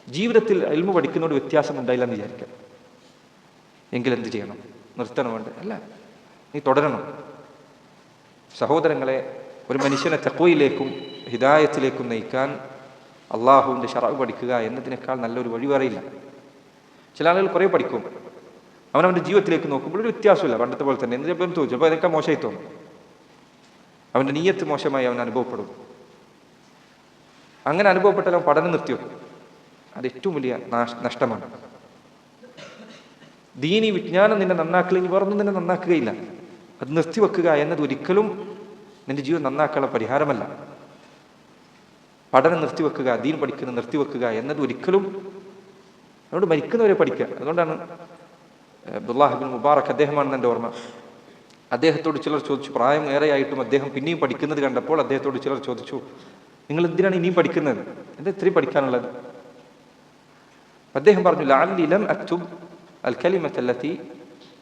ജീവിതത്തിൽ ഇൽമു പഠിക്കുന്നതോട് വ്യത്യാസം ഉണ്ടായില്ല എന്ന് വിചാരിക്കാം. എങ്കിൽ എന്ത് ചെയ്യണം? നിർത്തണം? വേണ്ട, അല്ല, നീ തുടരണം. സഹോദരങ്ങളെ, ഒരു മനുഷ്യനെ തഖ്വയിലേക്കും ഹിദായത്തിലേക്കും നയിക്കാൻ അള്ളാഹുവിൻ്റെ ശറഅ് പഠിക്കുക എന്നതിനേക്കാൾ നല്ലൊരു വഴി പറയില്ല. ചില ആളുകൾ കുറേ പഠിക്കും, അവനവൻ്റെ ജീവിതത്തിലേക്ക് നോക്കുമ്പോൾ ഒരു വ്യത്യാസമില്ല, പണ്ടത്തെ പോലെ തന്നെ. എന്തിനും തോന്നും, ചിലപ്പോൾ അതിനൊക്കെ മോശമായി തോന്നും, അവൻ്റെ നീയത്ത് മോശമായി അവൻ അനുഭവപ്പെടും. അങ്ങനെ അനുഭവപ്പെട്ടാൽ അവൻ പഠനം നിർത്തിവെക്കും. അത് ഏറ്റവും വലിയ നഷ്ടമാണ്. ദീനി വിജ്ഞാനം നിന്നെ നന്നാക്കില്ലെങ്കിൽ വേറൊന്നും നിന്നെ നന്നാക്കുകയില്ല. അത് നിർത്തിവെക്കുക എന്നത് ഒരിക്കലും നിന്റെ ജീവിതം നന്നാക്കാനുള്ള പരിഹാരമല്ല. പഠനം നിർത്തിവെക്കുക, ദീൻ പഠിക്കുന്നത് നിർത്തിവെക്കുക എന്നത് ഒരിക്കലും, അതുകൊണ്ട് മരിക്കുന്നവരെ പഠിക്കുക. അതുകൊണ്ടാണ് അബ്ദുല്ലാഹ് ഇബ്നു മുബാറക്, അദ്ദേഹമാണെന്ന് എൻ്റെ ഓർമ്മ, അദ്ദേഹത്തോട് ചിലർ ചോദിച്ചു, പ്രായം ഏറെയായിട്ടും അദ്ദേഹം പിന്നെയും പഠിക്കുന്നത് കണ്ടപ്പോൾ അദ്ദേഹത്തോട് ചിലർ ചോദിച്ചു, നിങ്ങൾ എന്തിനാണ് ഇനിയും പഠിക്കുന്നത്, എന്താ ഇത്രയും പഠിക്കാനുള്ളത്? അദ്ദേഹം പറഞ്ഞു, ലഅല്ലി ലം അക്തുബ് അൽ കലിമത അല്ലതി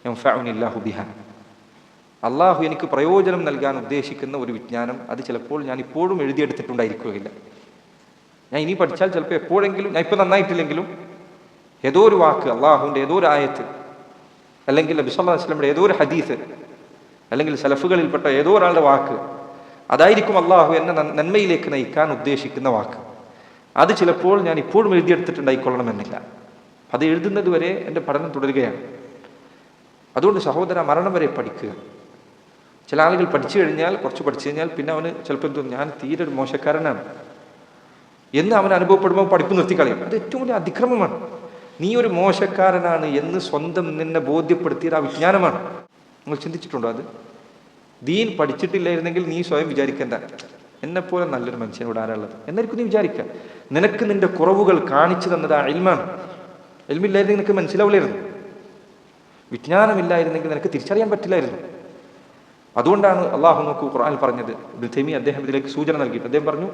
യൻഫഉനി അല്ലാഹു ബിഹാ. അള്ളാഹു എനിക്ക് പ്രയോജനം നൽകാൻ ഉദ്ദേശിക്കുന്ന ഒരു വിജ്ഞാനം അത് ചിലപ്പോൾ ഞാൻ ഇപ്പോഴും എഴുതിയെടുത്തിട്ടുണ്ടായിരിക്കുകയില്ല. ഞാൻ ഇനി പഠിച്ചാൽ ചിലപ്പോൾ എപ്പോഴെങ്കിലും, ഞാൻ ഇപ്പോൾ നന്നായിട്ടില്ലെങ്കിലും ഏതോ ഒരു വാക്ക്, അള്ളാഹുവിൻ്റെ ഏതോ ഒരു ആയത്ത്, അല്ലെങ്കിൽ നബി സല്ലല്ലാഹു അലൈഹി വസല്ലമയുടെ ഏതോ ഒരു ഹദീസ്, അല്ലെങ്കിൽ സലഫുകളിൽപ്പെട്ട ഏതോ ഒരാളുടെ വാക്ക്, അതായിരിക്കും അള്ളാഹു എന്നെ നന്മയിലേക്ക് നയിക്കാൻ ഉദ്ദേശിക്കുന്ന വാക്ക്. അത് ചിലപ്പോൾ ഞാൻ ഇപ്പോഴും എഴുതിയെടുത്തിട്ടുണ്ടായിക്കൊള്ളണമെന്നില്ല. അത് എഴുതുന്നത് വരെ എൻ്റെ പഠനം തുടരുകയാണ്. അതുകൊണ്ട് സഹോദര, മരണം വരെ പഠിക്കുക. ചില ആളുകൾ പഠിച്ചു കഴിഞ്ഞാൽ, കുറച്ച് പഠിച്ചു കഴിഞ്ഞാൽ പിന്നെ അവന് ചിലപ്പോൾ തോന്നും, ഞാൻ തീരെ ഒരു മോശക്കാരനാണ് എന്ന് അവൻ അനുഭവപ്പെടുമ്പോൾ പഠിപ്പ് നിർത്തിക്കളയും. അത് ഏറ്റവും വലിയ അതിക്രമമാണ്. നീ ഒരു മോശക്കാരനാണ് എന്ന് സ്വന്തം നിന്നെ ബോധ്യപ്പെടുത്തിയത് ആ വിജ്ഞാനമാണ്. നിങ്ങൾ ചിന്തിച്ചിട്ടുണ്ടോ അത്? ദീൻ പഠിച്ചിട്ടില്ലായിരുന്നെങ്കിൽ നീ സ്വയം വിചാരിക്കേണ്ട, എന്നെപ്പോലെ നല്ലൊരു മനുഷ്യനോട് ആരാളുള്ളത് എന്നായിരിക്കും നീ വിചാരിക്കുക. നിനക്ക് നിന്റെ കുറവുകൾ കാണിച്ചു തന്നത് ആ ഇൽമാണ്. ഇൽമില്ലായിരുന്നെങ്കിൽ നിനക്ക് മനസ്സിലാവില്ലായിരുന്നു. വിജ്ഞാനമില്ലായിരുന്നെങ്കിൽ നിനക്ക് തിരിച്ചറിയാൻ പറ്റില്ലായിരുന്നു. അതുകൊണ്ടാണ് അള്ളാഹു നോക്കൂ ഖുർആനിൽ പറഞ്ഞത്. ഇബ്നു തൈമിയ്യ അദ്ദേഹം ഇതിലേക്ക് സൂചന നൽകിയിട്ട് അദ്ദേഹം പറഞ്ഞു,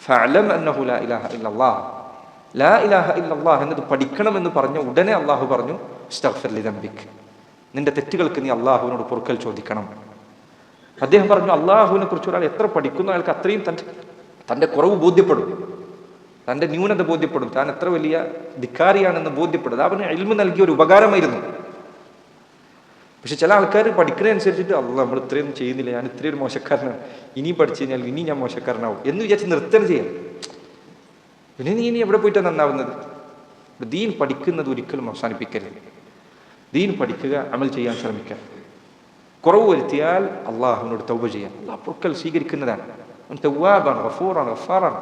ഫഅലം അന്നഹു ലാ ഇലാഹ ഇല്ലല്ലാഹ്. ലാ ഇലാഹ ഇല്ലല്ലാഹ് എന്നത് പഠിക്കണമെന്ന് പറഞ്ഞ ഉടനെ അള്ളാഹു പറഞ്ഞു, ഇസ്തഗ്ഫിർ ലിദംബിക്, നിന്റെ തെറ്റുകൾക്ക് നീ അള്ളാഹുവിനോട് പൊറുക്കൽ ചോദിക്കണം. അദ്ദേഹം പറഞ്ഞു, അള്ളാഹുവിനെ കുറിച്ച് ഒരാൾ എത്ര പഠിക്കുന്നു അയാൾക്ക് അത്രയും തൻ്റെ കുറവ് ബോധ്യപ്പെടും, തൻ്റെ ന്യൂനത ബോധ്യപ്പെടും, താൻ എത്ര വലിയ ധിക്കാരിയാണെന്ന് ബോധ്യപ്പെടും. അവന് ഇൽമു നൽകിയ ഒരു ഉപകാരമായിരുന്നു. പക്ഷെ ചില ആൾക്കാർ പഠിക്കുന്നതനുസരിച്ചിട്ട്, അള്ളാഹ് നമ്മൾ ഇത്രയൊന്നും ചെയ്യുന്നില്ല, ഞാൻ ഇത്രയും ഒരു മോശക്കാരനാണ്, ഇനിയും പഠിച്ചു കഴിഞ്ഞാൽ ഇനി ഞാൻ മോശക്കാരനാവും എന്ന് വിചാരിച്ച് നിർത്തണം ചെയ്യാം. പിന്നെ നീ ഇനി എവിടെ പോയിട്ടാണ് നന്നാവുന്നത്? ദീൻ പഠിക്കുന്നത് ഒരിക്കലും അവസാനിപ്പിക്കരുത്. ദീൻ പഠിക്കുക, അമൽ ചെയ്യാൻ ശ്രമിക്കുക. കുറവ് വരുത്തിയാൽ അള്ളാഹുവിനോട് തൗബ ചെയ്യാം. അള്ളാഹ് പൊറുക്കൽ സ്വീകരിക്കുന്നതാണ്. അവൻ തവ്വാബാണ്, ഗഫൂറാണ്, ഗഫാറാണ്.